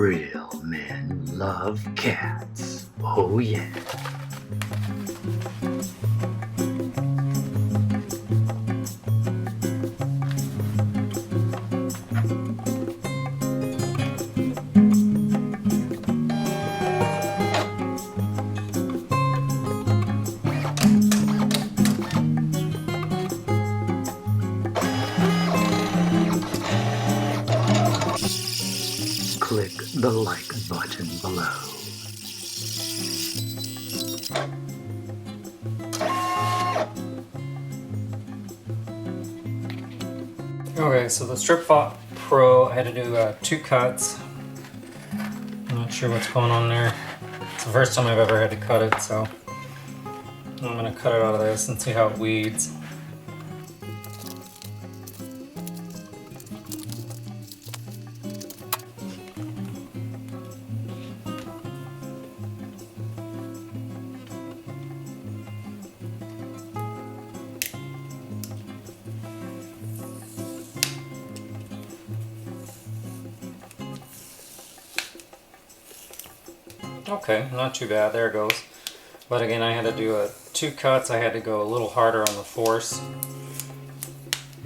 Real men love cats. Oh yeah. Click the like button below. Okay, so the Strip Flop Pro, I had to do 2 cuts. I'm not sure what's going on there. It's the first time I've ever had to cut it, so I'm going to cut it out of this and see how it weeds. Okay, not too bad, there it goes. But again, I had to do 2 cuts. I had to go a little harder on the force.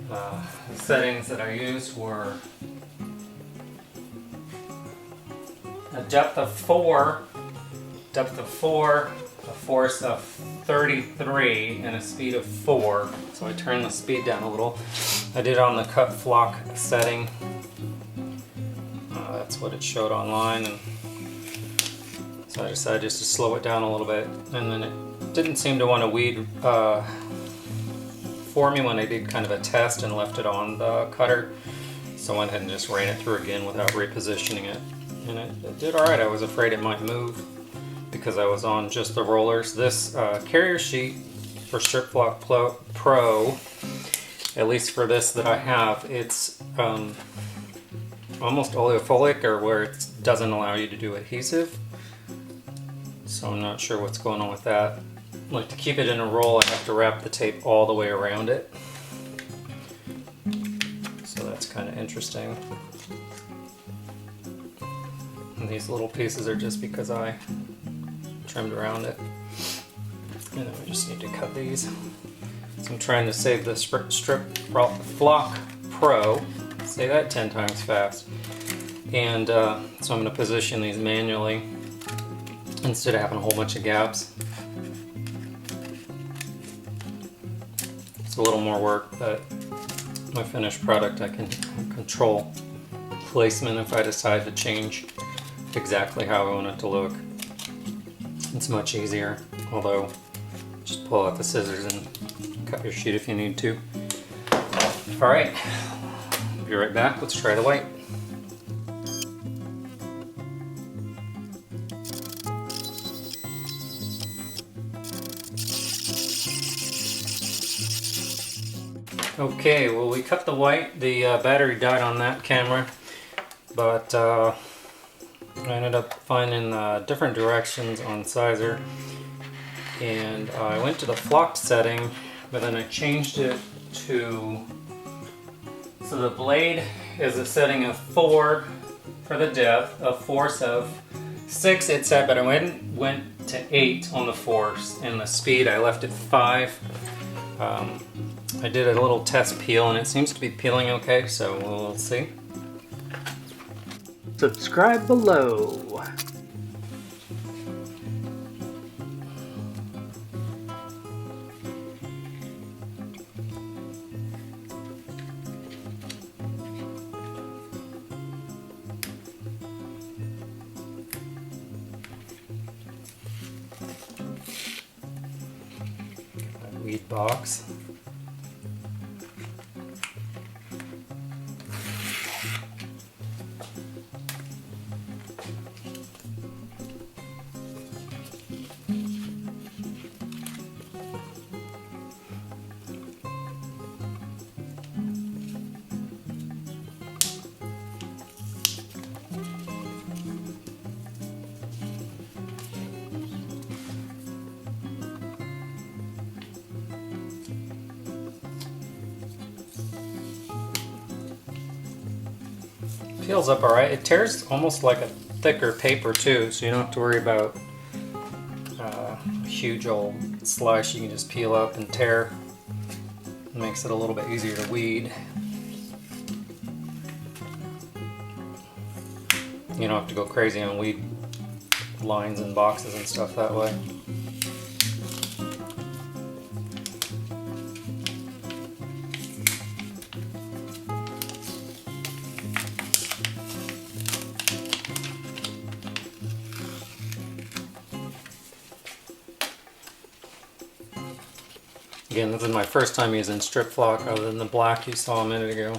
The settings that I used were a depth of 4, a force of 33, and a speed of 4. So I turned the speed down a little. I did on the cut flock setting. That's what it showed online, and so I decided just to slow it down a little bit. And then it didn't seem to want to weed for me when I did kind of a test and left it on the cutter. So I went ahead and just ran it through again without repositioning it. And it did alright. I was afraid it might move because I was on just the rollers. This carrier sheet for Strip Flop Pro, at least for this that I have, it's almost oleophilic, or where it doesn't allow you to do adhesive. So I'm not sure what's going on with that. Like, to keep it in a roll, I have to wrap the tape all the way around it. So that's kind of interesting. And these little pieces are just because I trimmed around it. And then we just need to cut these. So I'm trying to save the Strip Flop Pro. Say that 10 times fast. And so I'm going to position these manually instead of having a whole bunch of gaps. It's a little more work, but my finished product I can control placement if I decide to change exactly how I want it to look. It's much easier, although just pull out the scissors and cut your sheet if you need to. Alright, be right back. Let's try the white. Okay, well, we cut the white. The battery died on that camera, but I ended up finding different directions on Sizer, and I went to the flock setting, but then I changed it to, so the blade is a setting of 4 for the depth, a force of 6 it said, but I went to 8 on the force, and the speed I left at 5. I did a little test peel and it seems to be peeling okay, so we'll see. Subscribe below. Weed box. Peels up alright. It tears almost like thicker paper too, so you don't have to worry about a huge old slice. You can just peel up and tear. It makes it a little bit easier to weed. You don't have to go crazy on weed lines and boxes and stuff that way. Again, this is my first time using strip flock other than the black you saw a minute ago.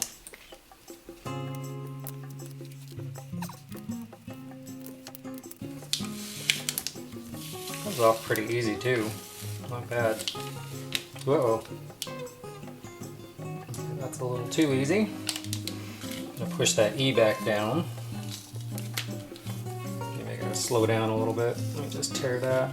Comes off pretty easy too. Not bad. Uh-oh. That's a little too easy. I'm gonna push that E back down. Maybe I gotta slow down a little bit. Let me just tear that.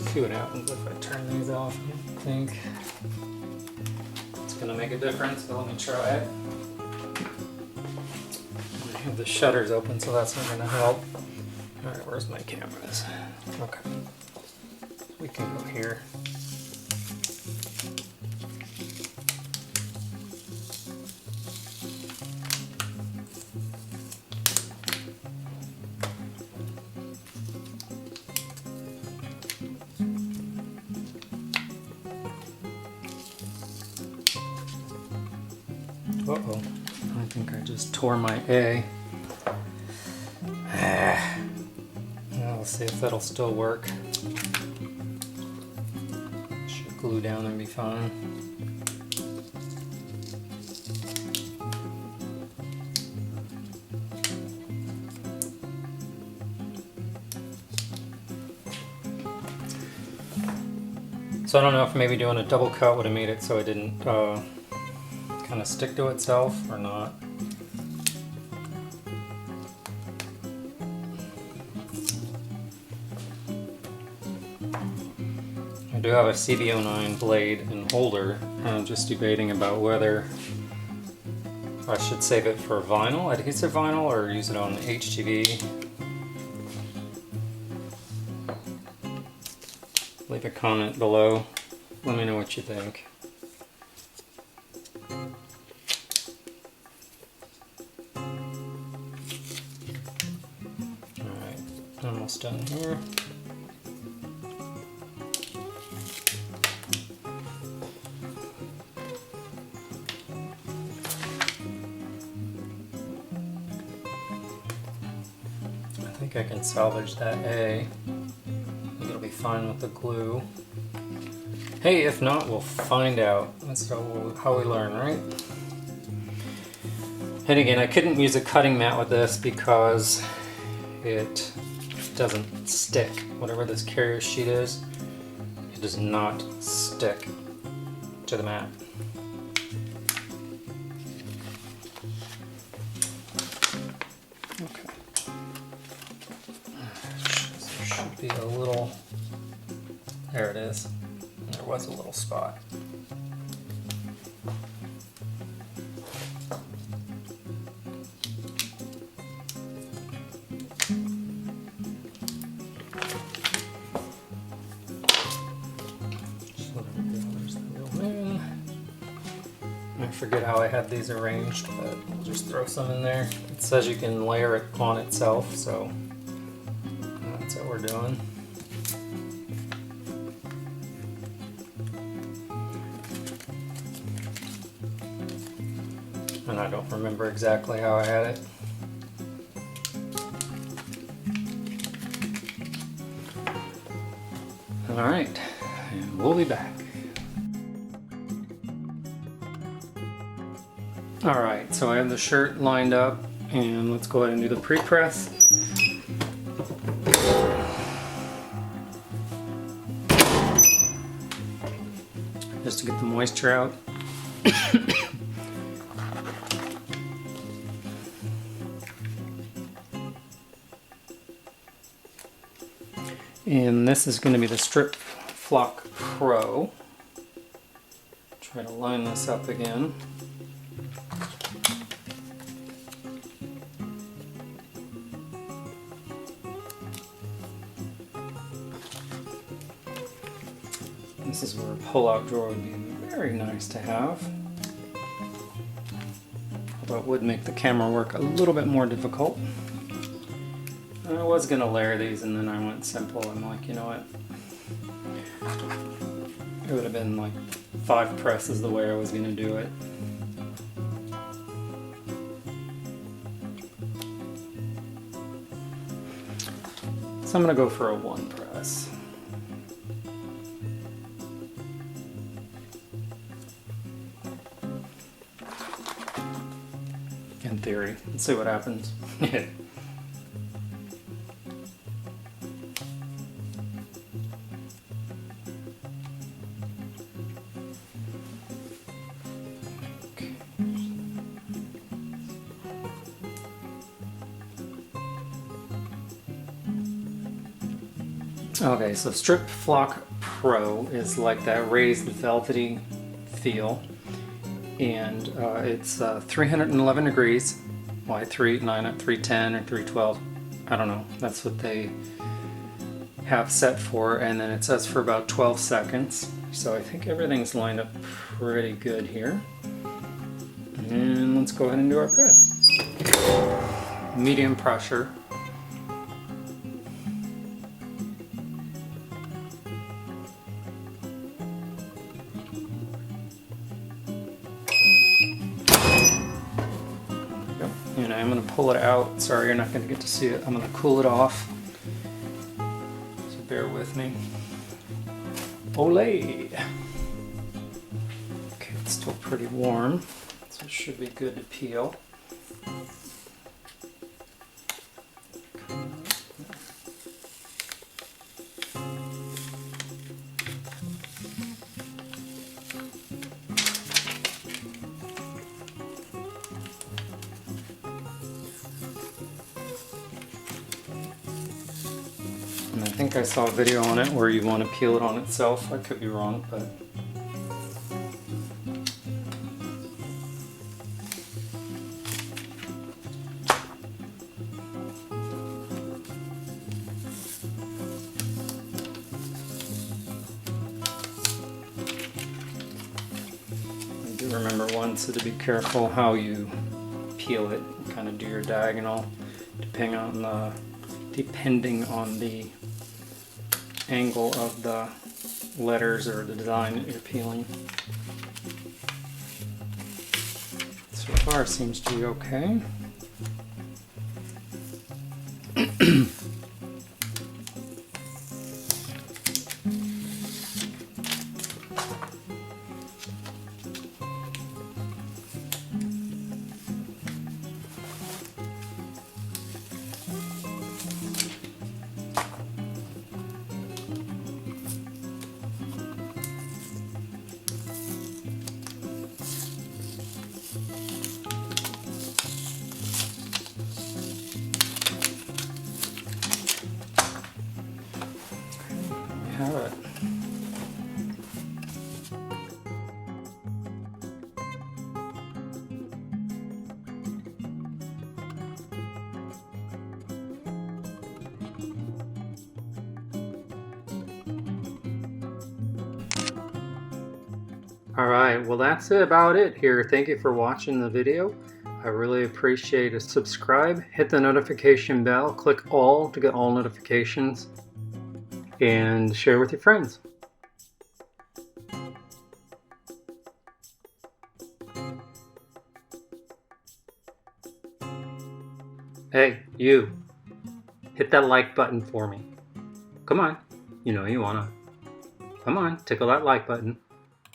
See what happens if I turn these off. I think it's gonna make a difference, but let me try it. I have the shutters open, so that's not gonna help. Alright, where's my cameras? Okay. We can go here. Uh-oh, I think I just tore my A. Now let's see if that'll still work. Should glue down and be fine. So I don't know if maybe doing a double cut would have made it so it didn't kind of stick to itself or not. I do have a CB09 blade and holder, and I'm just debating about whether I should save it for vinyl, adhesive vinyl, or use it on HGV. Leave a comment below. Let me know what you think. Alright, almost done here. I think I can salvage that A. It'll be fine with the glue. Hey, if not, we'll find out. That's how we learn, right? And again, I couldn't use a cutting mat with this because it doesn't stick. Whatever this carrier sheet is, it does not stick to the mat. Okay. There should be a little... There it is. There was a little spot. So there we go, there's the real moon. I forget how I had these arranged, but we'll just throw some in there. It says you can layer it on itself, so that's what we're doing. And I don't remember exactly how I had it. Alright, and we'll be back. Alright, so I have the shirt lined up, and let's go ahead and do the pre-press. Just to get the moisture out. And this is going to be the strip Flock Pro. Try to line this up again. This is where a pull-out drawer would be very nice to have. Although it would make the camera work a little bit more difficult. I was going to layer these and then I went simple. I'm like, you know what? It would have been like 5 presses the way I was going to do it. So I'm going to go for a 1 press. In theory. Let's see what happens. Okay, so Strip Flock Pro is like that raised velvety feel, and it's 311 degrees. Why 309 at 310 or 312? I don't know. That's what they have set for, and then it says for about 12 seconds. So I think everything's lined up pretty good here. And let's go ahead and do our press. Medium pressure. And I'm going to pull it out. Sorry, you're not going to get to see it. I'm going to cool it off. So bear with me. Olay! Okay, it's still pretty warm, so it should be good to peel. And I think I saw a video on it where you want to peel it on itself. I could be wrong, but... I do remember once to be careful how you peel it. Kind of do your diagonal depending on the angle of the letters or the design that you're peeling. So far seems to be okay. Have it. Alright, well that's about it here. Thank you for watching the video. I really appreciate it. Subscribe, hit the notification bell, click all to get all notifications, and share with your friends. Hey, you, hit that like button for me. Come on, you know you wanna. Come on, tickle that like button.